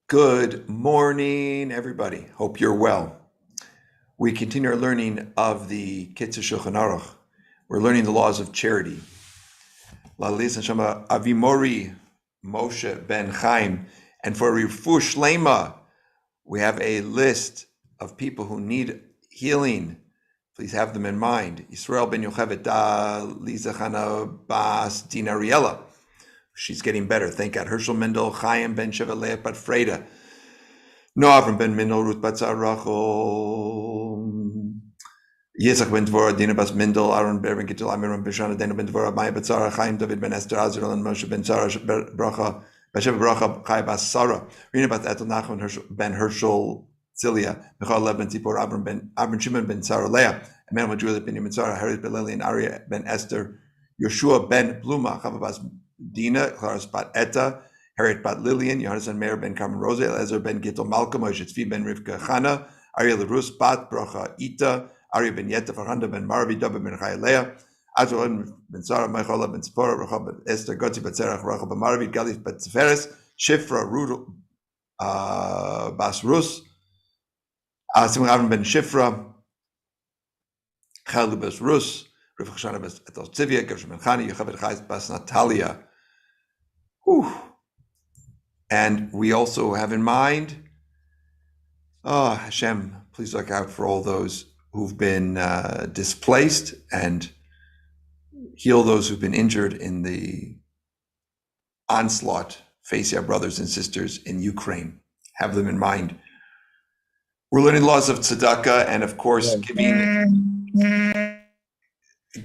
Good morning, everybody. Hope you're well. We continue our learning of the Kitzur Shulchan Aruch. We're learning the laws of charity. Lalis Neshama Avimori Moshe Ben Chaim. And for Rifu Shlema, we have a list of people who need healing. Please have them in mind. Yisrael Ben Yocheved Da Liza Chana Bas Dina Riella. She's getting better. Thank God. Herschel Mendel, Chaim Ben Shevaleh Bat Freda. Noavram Ben Mendel, Ruth Bat Rachel, Yitzchak Ben Dvorah, Dina Bas Mendel, Aaron Ben Gittel, Amiram Ben Shana, Dana Ben Dvorah, Maya Bet Sarah, Chaim David Ben Esther, Azrael and Moshe Ben Sarah, Bracha, Bashev Bracha, Chai Bas Sarah, Rina Bat Etel Nachman Ben Herschel Zilia, Michal Lev Ben Tzipor, Abram Shimon Ben Sarah Leah, Emmanuel Julia Ben Yemen Sarah, Harith Ben Lily and Arya Ben Esther, Yeshua Ben Bluma, Chava Bas Dina, Claras Bat Etta, Harriet Bat Lillian, Yohanan Meir Ben Carmen Rosa, Elazar Ben Gittel Malcolm, Moshe Tzvi Ben Rivka Chana, Ariel Rus Bat Bracha Ita, Arya Ben Yetta Farhanda Ben Marvi, Daba Ben Chayalea, Azrael Ben Sarah, Michaela Ben Tzipora, Rachel Ben Esther, Gotzi Bet Zerach, Rachel Ben Marvi, Galif Bet Tzeferes, Shifra Rudel Bas Rus, Simon Avram Ben Shifra, Chalu Bas Rus, Rivka Shana Bas Etel Tzivia, Gershon Ben Chani, Yocheved Chayz Bas Natalia. Whew. And we also have in mind, Hashem, please look out for all those who've been displaced and heal those who've been injured in the onslaught facing our brothers and sisters in Ukraine. Have them in mind. We're learning laws of tzedakah and, of course,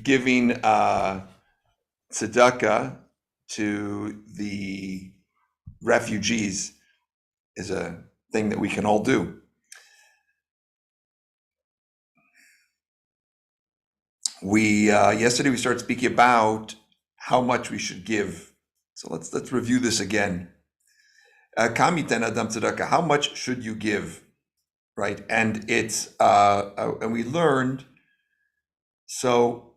giving tzedakah to the refugees is a thing that we can all do. We yesterday we started speaking about how much we should give. So let's review this again. Kamiten adam tzedakah. How much should you give? Right, and it's and we learned so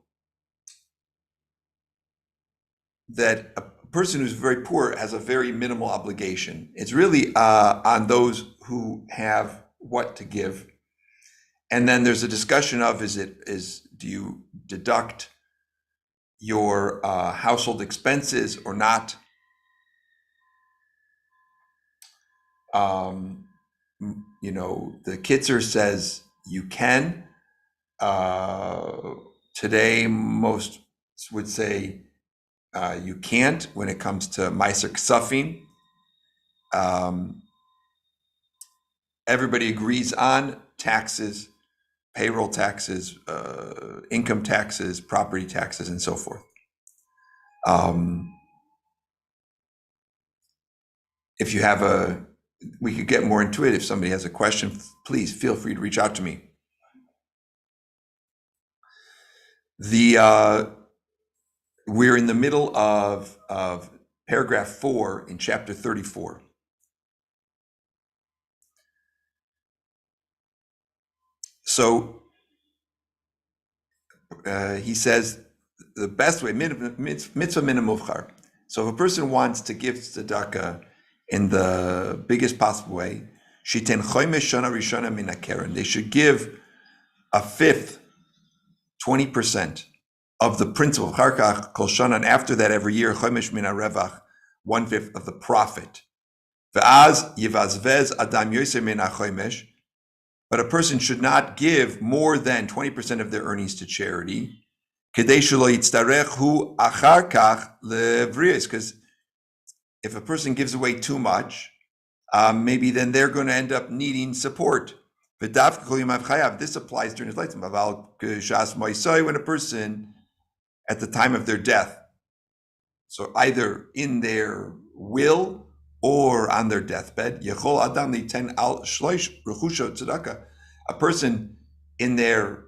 that a person who's very poor has a very minimal obligation. It's really on those who have what to give. And then there's a discussion of do you deduct your household expenses or not? The Kitzur says you can. Today, most would say you can't when it comes to Meiser Ksafim. Everybody agrees on taxes, payroll taxes, income taxes, property taxes, and so forth. If you have we could get more into it. If somebody has a question, please feel free to reach out to me. We're in the middle of paragraph 4 in chapter 34. So he says the best way, mitzvah minimum uvchar. So if a person wants to give tzedakah in the biggest possible way, shiten chomesh shana rishona min hakeren. They should give a fifth, 20% of the principal. Charkach kol shana, and after that, every year, chomesh min harevach, 1/5 of the profit. Ve'az yivazvez adam yoser min hachomesh. But a person should not give more than 20% of their earnings to charity. Because if a person gives away too much, maybe then they're going to end up needing support. This applies during his lifetime. When a person, at the time of their death, so either in their will or on their deathbed, a person in their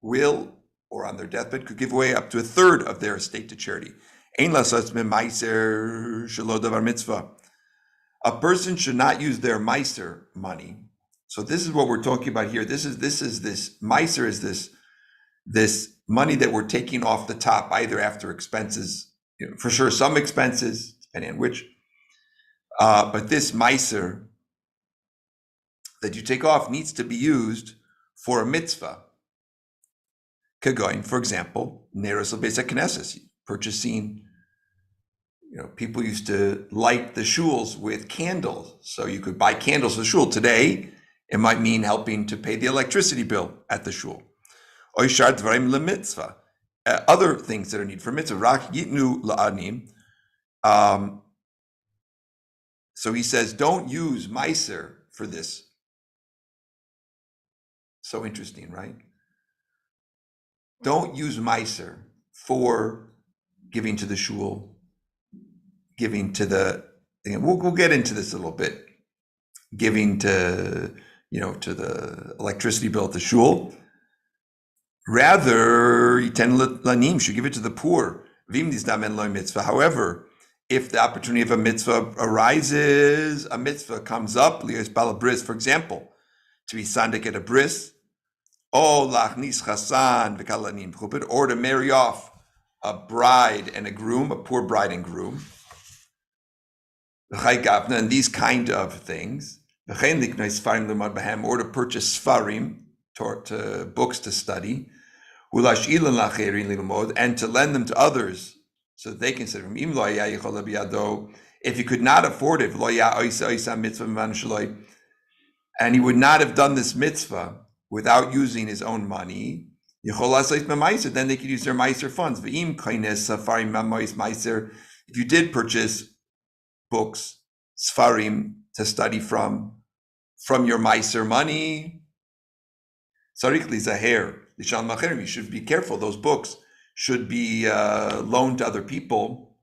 will or on their deathbed could give away up to 1/3 of their estate to charity. A person should not use their meiser money. So this is what we're talking about here. This meiser is this money that we're taking off the top, either after expenses, for sure some expenses, depending on which, But this meiser that you take off needs to be used for a mitzvah. Kagoin, for example, neros l'beis haknesses, purchasing. People used to light the shuls with candles, so you could buy candles for the shul. Today, it might mean helping to pay the electricity bill at the shul. Oishar dvarim lemitzvah, other things that are needed for mitzvah. Rak yitnu la'anim. So he says, don't use meiser for this. So interesting, right? Don't use meiser for giving to the shul, giving to the, we'll get into this a little bit, giving to, to the electricity bill at the shul. Rather, yiten lanim, should give it to the poor. However, if the opportunity of a mitzvah arises, a mitzvah comes up, for example, to be sandik at a bris, or to marry off a bride and a groom, a poor bride and groom, and these kind of things, or to purchase sfarim, to books to study, and to lend them to others so that they consider him. If he could not afford it, and he would not have done this mitzvah without using his own money, then they could use their meiser funds. If you did purchase books, sfarim, to study from your meiser money, you should be careful. Those books should be loaned to other people.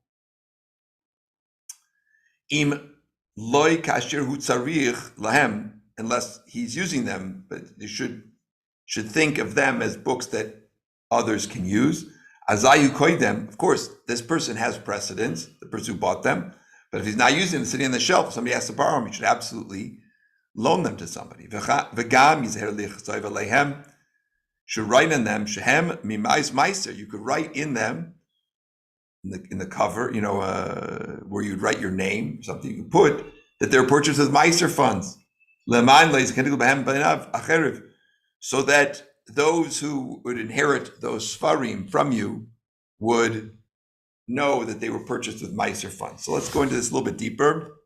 Unless he's using them, but you should think of them as books that others can use. Of course, this person has precedence, the person who bought them, but if he's not using them, sitting on the shelf, somebody has to borrow them, you should absolutely loan them to somebody. Should write in them, shehem mimais meiser. You could write in them, in the cover, where you'd write your name, or something. You could put that they're purchased with meiser funds, so that those who would inherit those sfarim from you would know that they were purchased with meiser funds. So let's go into this a little bit deeper.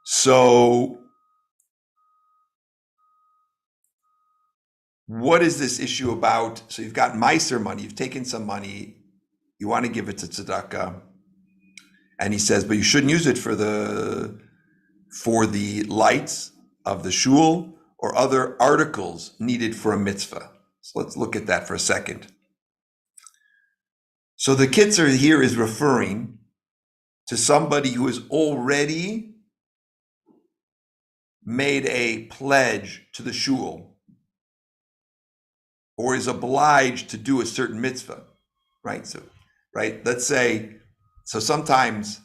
So, what is this issue about? So you've got meiser money, you've taken some money, you want to give it to tzedakah, and he says, but you shouldn't use it for the lights of the shul or other articles needed for a mitzvah. So let's look at that for a second. So the Kitzur here is referring to somebody who has already made a pledge to the shul or is obliged to do a certain mitzvah, right? So, let's say, so sometimes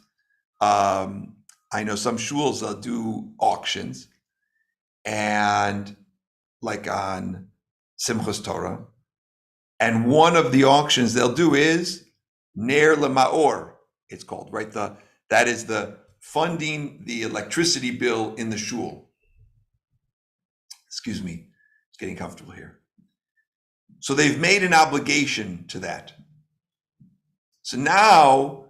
I know some shuls will do auctions, and like on Simchas Torah, and one of the auctions they'll do is Ner Lemaor, it's called, right? That is the funding the electricity bill in the shul. Excuse me, it's getting comfortable here. So they've made an obligation to that. So now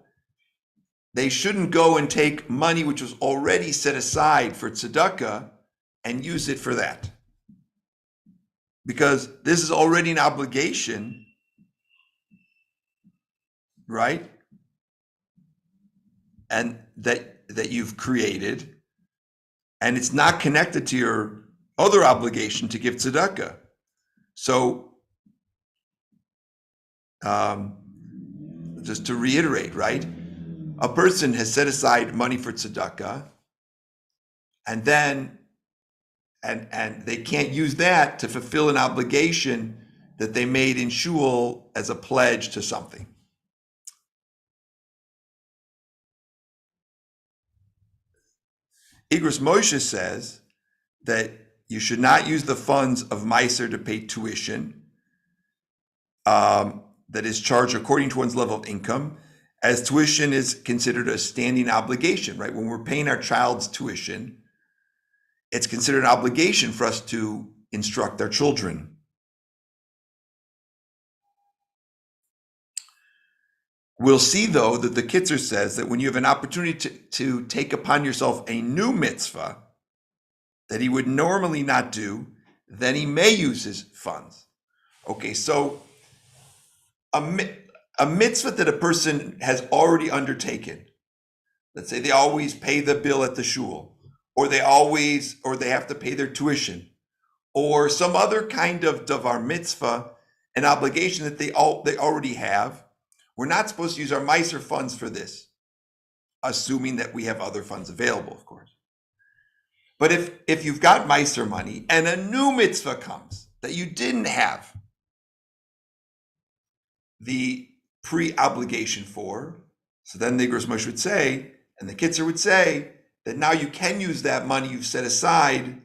they shouldn't go and take money which was already set aside for tzedakah and use it for that. Because this is already an obligation, right? And that you've created, and it's not connected to your other obligation to give tzedakah. So, just to reiterate, right? A person has set aside money for tzedakah, and then and they can't use that to fulfill an obligation that they made in shul as a pledge to something. Igros Moshe says that you should not use the funds of Meiser to pay tuition that is charged according to one's level of income, as tuition is considered a standing obligation, right? When we're paying our child's tuition, it's considered an obligation for us to instruct our children. We'll see, though, that the Kitzur says that when you have an opportunity to take upon yourself a new mitzvah that he would normally not do, then he may use his funds. Okay, so a mitzvah that a person has already undertaken, let's say they always pay the bill at the shul, or they have to pay their tuition, or some other kind of davar mitzvah, an obligation that they already have. We're not supposed to use our meiser funds for this, assuming that we have other funds available, of course. But if you've got meiser money and a new mitzvah comes that you didn't have the pre-obligation for, so then the Igros Moshe would say, and the Kitzur would say, that now you can use that money you've set aside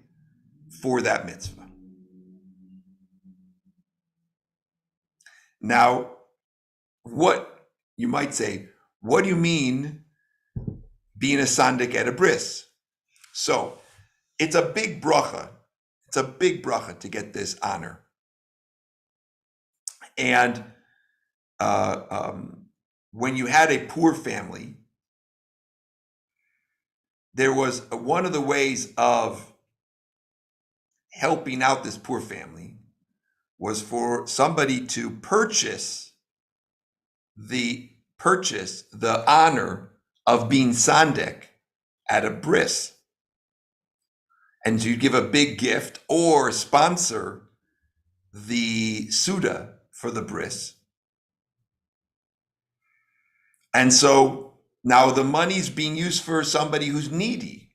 for that mitzvah. Now, what you might say, what do you mean being a sandik at a bris? So it's a big bracha. It's a big bracha to get this honor. And when you had a poor family, there was one of the ways of helping out this poor family was for somebody to purchase the honor of being sandik at a bris, and you give a big gift or sponsor the suda for the bris. And so now the money's being used for somebody who's needy,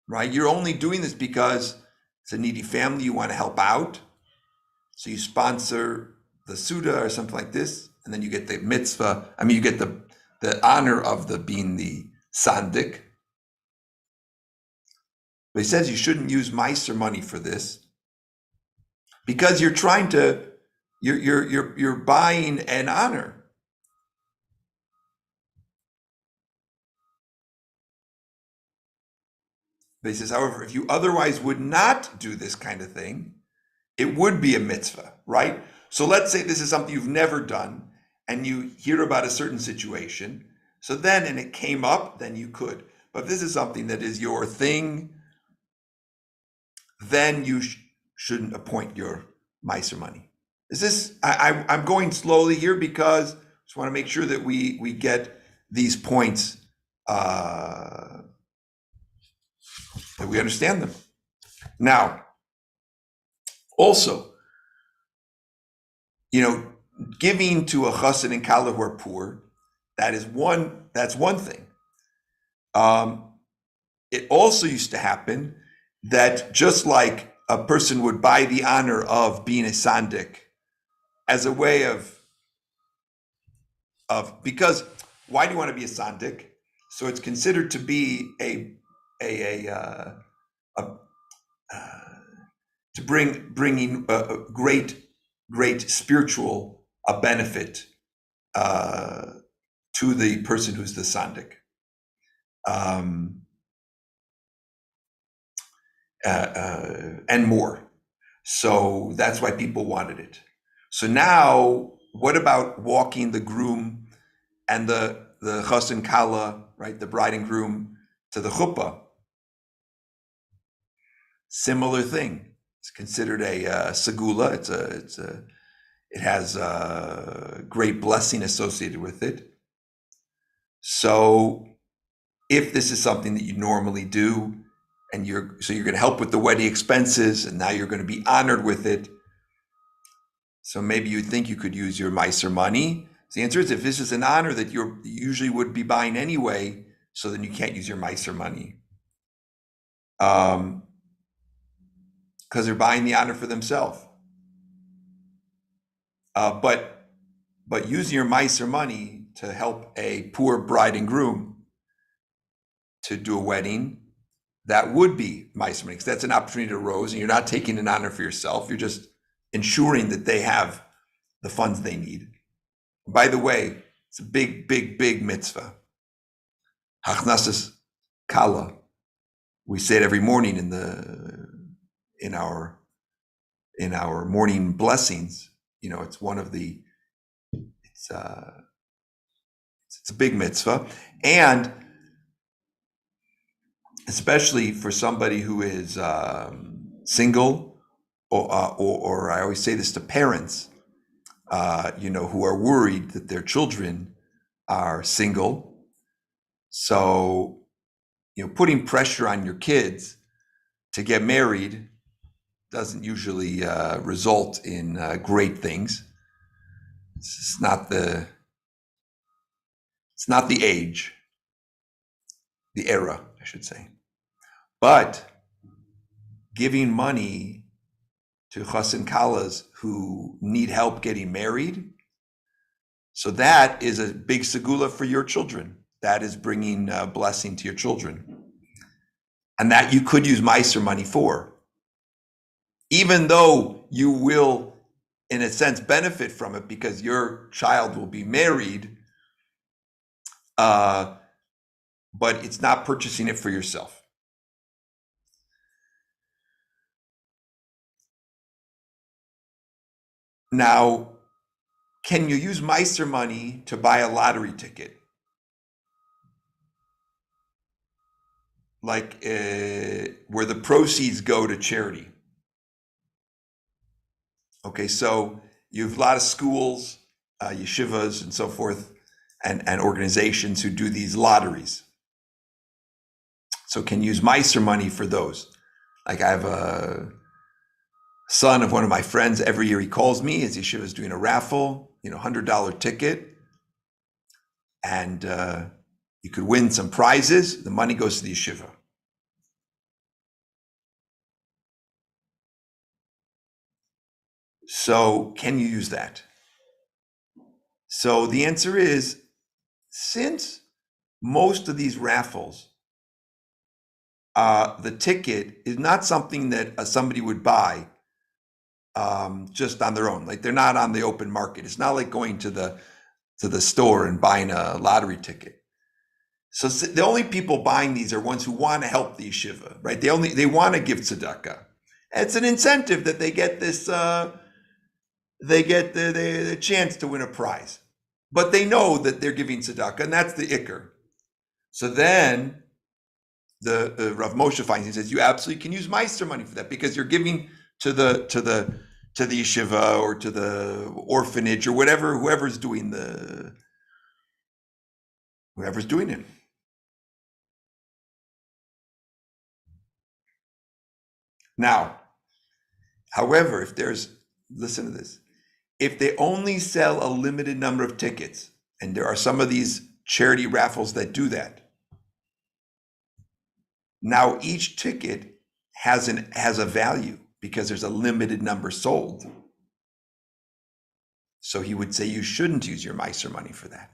right? You're only doing this because it's a needy family you want to help out. So you sponsor the suda or something like this, and then you get the mitzvah. You get the honor of being the sandik. But he says you shouldn't use meiser money for this because you're trying to, you're buying an honor. But he says, however, if you otherwise would not do this kind of thing, it would be a mitzvah, right? So let's say this is something you've never done and you hear about a certain situation. So then, and it came up, then you could. But if this is something that is your thing, then you shouldn't appoint your meiser money. Is this, I'm going slowly here because I just want to make sure that we get these points, that we understand them. Now, also, giving to a chassid and kala who are poor, that's one thing. It also used to happen that just like a person would buy the honor of being a sandik as a way of because why do you want to be a sandik? So it's considered to be to bringing a great spiritual benefit to the person who's the sandik. And more. So that's why people wanted it. So now, what about walking the groom and the chas and kala, right, the bride and groom, to the chuppah? Similar thing. It's considered a segula. It has a great blessing associated with it. So if this is something that you normally do, and you're going to help with the wedding expenses, and now you're going to be honored with it. So maybe you think you could use your meiser money. So the answer is, if this is an honor that you usually would be buying anyway, so then you can't use your meiser money. Because they're buying the honor for themselves. But using your meiser money to help a poor bride and groom to do a wedding, that would be meiser money, because that's an opportunity to rose, and you're not taking an honor for yourself. You're just ensuring that they have the funds they need. By the way, it's a big, big, big mitzvah. Hachnasas kala. We say it every morning in our morning blessings. It's one of the it's a big mitzvah, and especially for somebody who is single, or I always say this to parents, who are worried that their children are single. So, putting pressure on your kids to get married doesn't usually result in great things. It's not the age, the era, I should say. But giving money to chassan kalas who need help getting married, so that is a big segula for your children. That is bringing blessing to your children. And that you could use Meiser money for. Even though you will, in a sense, benefit from it because your child will be married, but it's not purchasing it for yourself. Now, can you use Meiser money to buy a lottery ticket? Like where the proceeds go to charity. Okay, so you have a lot of schools, yeshivas and so forth, and organizations who do these lotteries. So can you use Meiser money for those? Like I have a son of one of my friends, every year he calls me, his yeshiva is doing a raffle, $100 ticket, and you could win some prizes. The money goes to the yeshiva. So can you use that? So the answer is, since most of these raffles, the ticket is not something that somebody would buy just on their own. Like they're not on the open market. It's not like going to the store and buying a lottery ticket. So the only people buying these are ones who want to help the yeshiva, right? They want to give tzedakah. It's an incentive that they get this. They get the chance to win a prize, but they know that they're giving tzedakah, and that's the ikr. So then the Rav Moshe finds, he says, you absolutely can use Meiser money for that because you're giving to the yeshiva or to the orphanage or whatever, whoever's doing it. Now, however, listen to this, if they only sell a limited number of tickets, and there are some of these charity raffles that do that, now each ticket has a value because there's a limited number sold. So he would say you shouldn't use your Meiser money for that.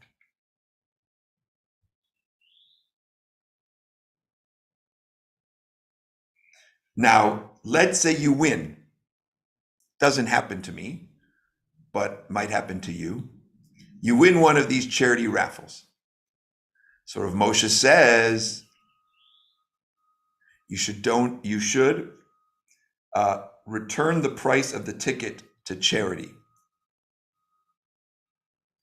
Now, let's say you win. Doesn't happen to me, but might happen to you. You win one of these charity raffles. So Rav Moshe says you should return the price of the ticket to charity.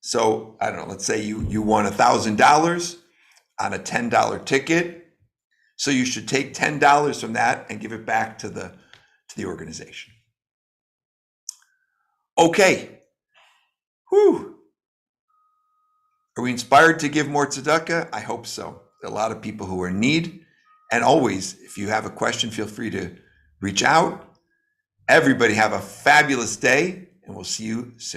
So I don't know, let's say you won $1,000 on a $10 ticket. So you should take $10 from that and give it back to the organization. Okay. Whew. Are we inspired to give more tzedakah? I hope so. There are a lot of people who are in need. And always, if you have a question, feel free to reach out. Everybody have a fabulous day, and we'll see you soon.